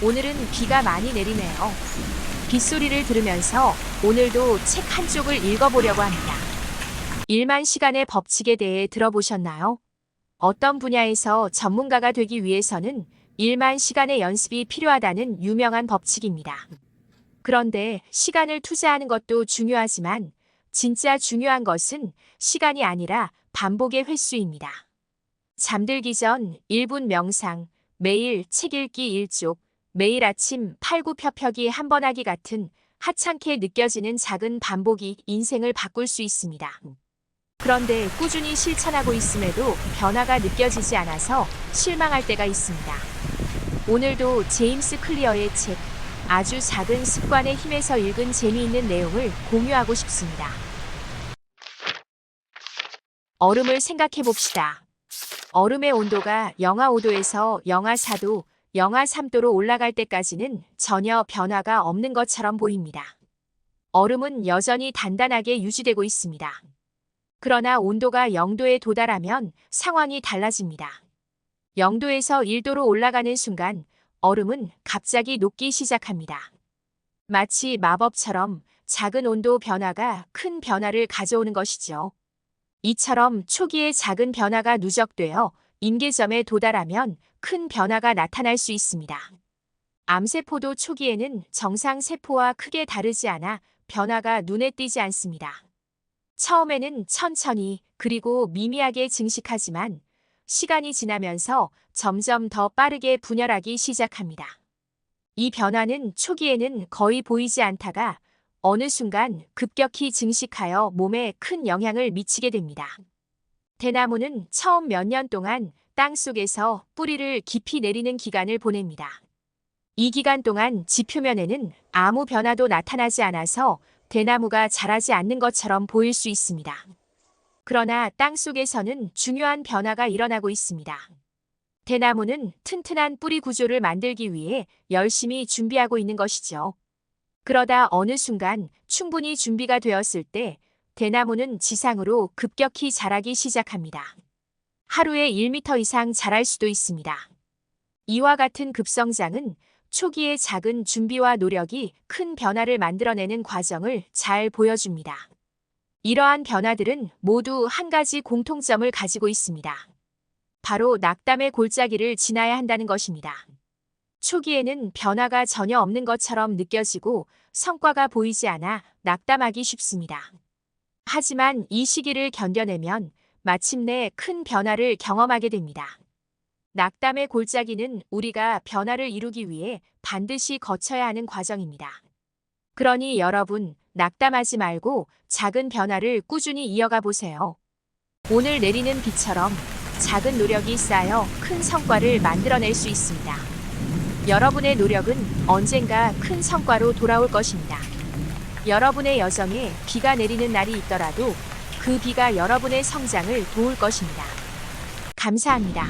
오늘은 비가 많이 내리네요. 빗소리를 들으면서 오늘도 책 한 쪽을 읽어보려고 합니다. 일만 시간의 법칙에 대해 들어보셨나요? 어떤 분야에서 전문가가 되기 위해서는 일만 시간의 연습이 필요하다는 유명한 법칙입니다. 그런데 시간을 투자하는 것도 중요하지만 진짜 중요한 것은 시간이 아니라 반복의 횟수입니다. 잠들기 전 1분 명상, 매일 책 읽기 1쪽, 매일 아침 팔굽혀펴기 한 번 하기 같은 하찮게 느껴지는 작은 반복이 인생을 바꿀 수 있습니다. 그런데 꾸준히 실천하고 있음에도 변화가 느껴지지 않아서 실망할 때가 있습니다. 오늘도 제임스 클리어의 책 아주 작은 습관의 힘에서 읽은 재미있는 내용을 공유하고 싶습니다. 얼음을 생각해 봅시다. 얼음의 온도가 영하 5도에서 영하 4도, 영하 3도로 올라갈 때까지는 전혀 변화가 없는 것처럼 보입니다. 얼음은 여전히 단단하게 유지되고 있습니다. 그러나 온도가 0도에 도달하면 상황이 달라집니다. 0도에서 1도로 올라가는 순간 얼음은 갑자기 녹기 시작합니다. 마치 마법처럼 작은 온도 변화가 큰 변화를 가져오는 것이죠. 이처럼 초기에 작은 변화가 누적되어 임계점에 도달하면 큰 변화가 나타날 수 있습니다. 암세포도 초기에는 정상세포와 크게 다르지 않아 변화가 눈에 띄지 않습니다. 처음에는 천천히 그리고 미미하게 증식하지만 시간이 지나면서 점점 더 빠르게 분열하기 시작합니다. 이 변화는 초기에는 거의 보이지 않다가 어느 순간 급격히 증식하여 몸에 큰 영향을 미치게 됩니다. 대나무는 처음 몇 년 동안 땅 속에서 뿌리를 깊이 내리는 기간을 보냅니다. 이 기간 동안 지표면에는 아무 변화도 나타나지 않아서 대나무가 자라지 않는 것처럼 보일 수 있습니다. 그러나 땅 속에서는 중요한 변화가 일어나고 있습니다. 대나무는 튼튼한 뿌리 구조를 만들기 위해 열심히 준비하고 있는 것이죠. 그러다 어느 순간 충분히 준비가 되었을 때 대나무는 지상으로 급격히 자라기 시작합니다. 하루에 1m 이상 자랄 수도 있습니다. 이와 같은 급성장은 초기의 작은 준비와 노력이 큰 변화를 만들어내는 과정을 잘 보여줍니다. 이러한 변화들은 모두 한 가지 공통점을 가지고 있습니다. 바로 낙담의 골짜기를 지나야 한다는 것입니다. 초기에는 변화가 전혀 없는 것처럼 느껴지고 성과가 보이지 않아 낙담하기 쉽습니다. 하지만 이 시기를 견뎌내면 마침내 큰 변화를 경험하게 됩니다. 낙담의 골짜기는 우리가 변화를 이루기 위해 반드시 거쳐야 하는 과정입니다. 그러니 여러분, 낙담하지 말고 작은 변화를 꾸준히 이어가 보세요. 오늘 내리는 비처럼 작은 노력이 쌓여 큰 성과를 만들어낼 수 있습니다. 여러분의 노력은 언젠가 큰 성과로 돌아올 것입니다. 여러분의 여정에 비가 내리는 날이 있더라도 그 비가 여러분의 성장을 도울 것입니다. 감사합니다.